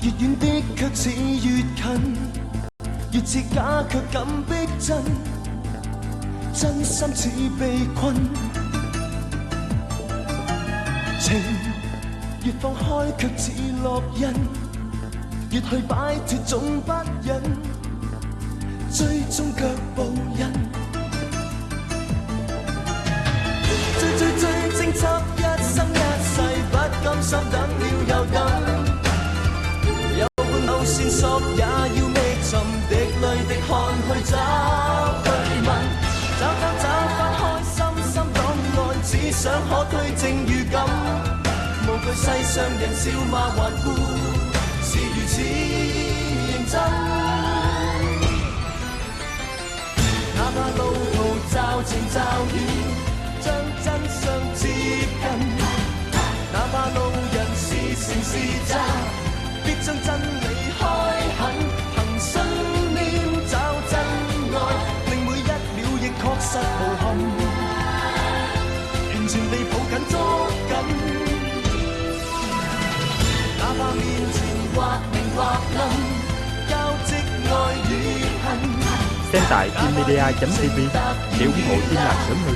越遠的卻似越近，越似假卻敢逼真，真心似被困。情越放開卻似烙印，越去擺脫總不忍，追蹤腳步印。追偵緝一生一世，不甘心等了又等，有半路線索也要覓尋，滴淚的汗去找去問，找翻開心心檔案，只想可推證預感，無懼世上人笑罵頑固，是如此認真，哪怕路途驟晴驟雨，將真相接近，哪怕路人是誠是詐，必將真理開墾，憑信念找真愛，令每一秒亦確實無憾，完全地抱緊捉緊，哪怕面前或明或暗，交織愛與恨。Xem tại TVmedia.tv, Tiểu Hộ Thiên Lạc sớm hơn.